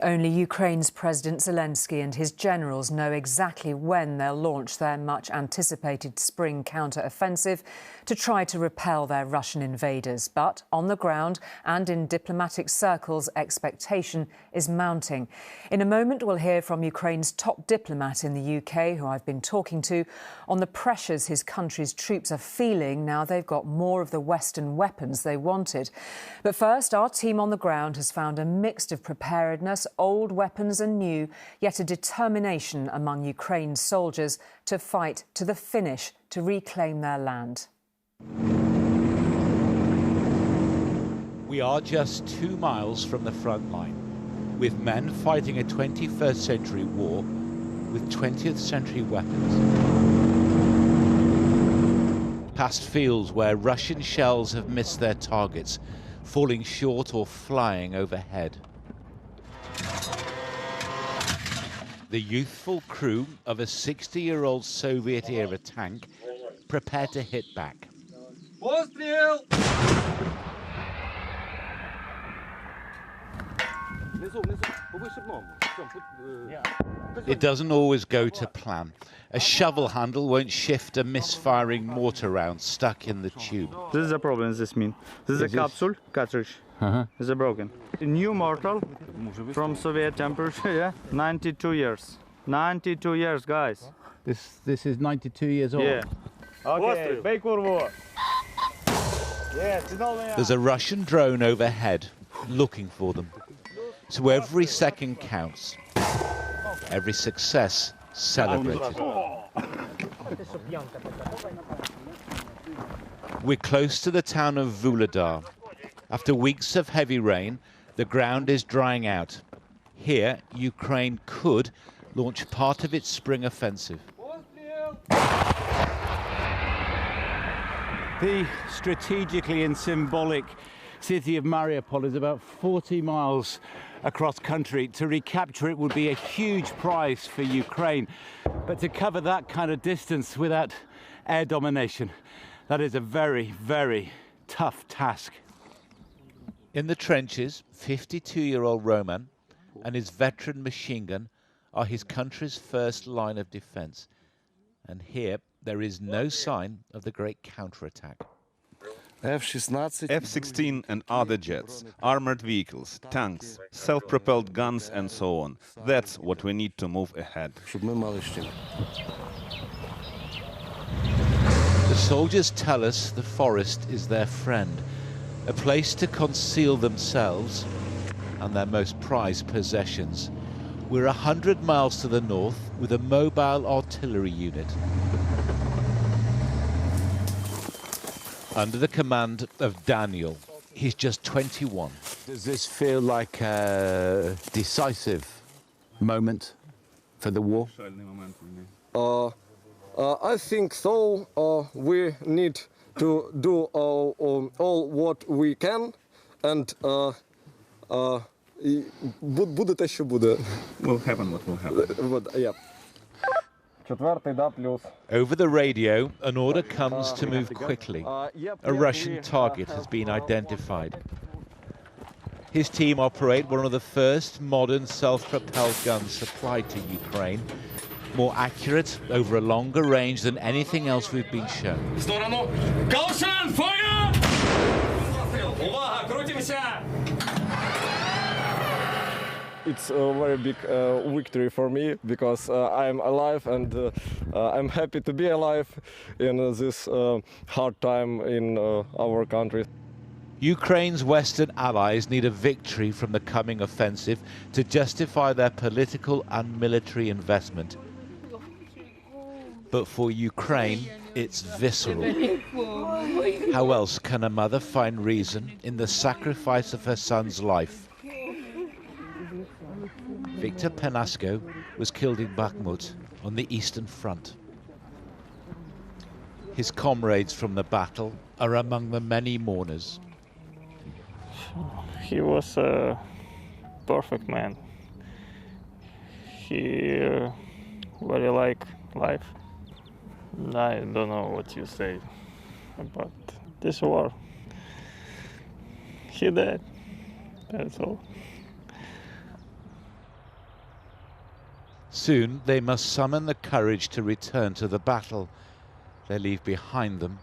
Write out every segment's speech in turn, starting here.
Only Ukraine's President Zelensky and his generals know exactly when they'll launch their much-anticipated spring counter-offensive to try to repel their Russian invaders. But on the ground and in diplomatic circles, expectation is mounting. In a moment, we'll hear from Ukraine's top diplomat in the UK, who I've been talking to, on the pressures his country's troops are feeling now they've got more of the Western weapons they wanted. But first, our team on the ground has found a mix of preparedness, old weapons and new, yet a determination among Ukraine's soldiers to fight to the finish to reclaim their land. We are just 2 miles from the front line, with men fighting a 21st century war with 20th century weapons. Past fields where Russian shells have missed their targets, falling short or flying overhead. The youthful crew of a 60-year-old Soviet-era tank prepare to hit back. It doesn't always go to plan. A shovel handle won't shift a misfiring mortar round stuck in the tube. This is a problem, this means. This is a capsule, cartridge. It's broken. A new mortar from Soviet temperature, yeah? 92 years. 92 years, guys. This is 92 years old? Yeah. Okay, There's a Russian drone overhead looking for them. So every second counts. Every success celebrated. We're close to the town of Vuhledar. After weeks of heavy rain, the ground is drying out. Here, Ukraine could launch part of its spring offensive. The strategically and symbolic city of Mariupol is about 40 miles across country. To recapture it would be a huge prize for Ukraine. But to cover that kind of distance without air domination, that is a very, very tough task. In the trenches, 52-year-old Roman and his veteran machine gun are his country's first line of defense. And here, there is no sign of the great counterattack. F-16 and other jets, armored vehicles, tanks, self-propelled guns and so on. That's what we need to move ahead. The soldiers tell us the forest is their friend, a place to conceal themselves and their most prized possessions. We're 100 miles to the north with a mobile artillery unit. Under the command of Daniel. He's just 21. Does this feel like a decisive moment for the war? I think so. We need to do all what we can, and буде те, що буде. Will happen what will happen. Yeah. Over the radio, an order comes to move quickly. A Russian target has been identified. His team operate one of the first modern self-propelled guns supplied to Ukraine, more accurate over a longer range than anything else we've been shown. It's a very big victory for me because I'm alive and I'm happy to be alive in this hard time in our country. Ukraine's Western allies need a victory from the coming offensive to justify their political and military investment. But for Ukraine, it's visceral. How else can a mother find reason in the sacrifice of her son's life? Victor Penasco was killed in Bakhmut on the Eastern Front. His comrades from the battle are among the many mourners. He was a perfect man. He really liked life. I don't know what you say about this war. He died, that's all. Soon they must summon the courage to return to the battle. They leave behind them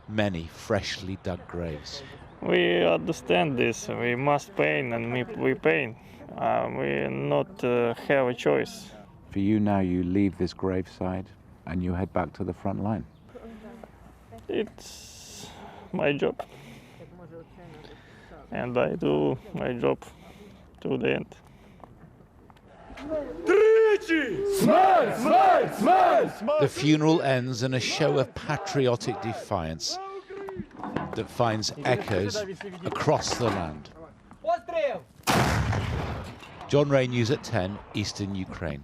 many freshly dug graves. We understand this. We must pain, and we pain. We not have a choice. For you now, you leave this graveside and you head back to the front line. It's my job, and I do my job to the end. The funeral ends in a show of patriotic defiance that finds echoes across the land. John Ray, News at 10, Eastern Ukraine.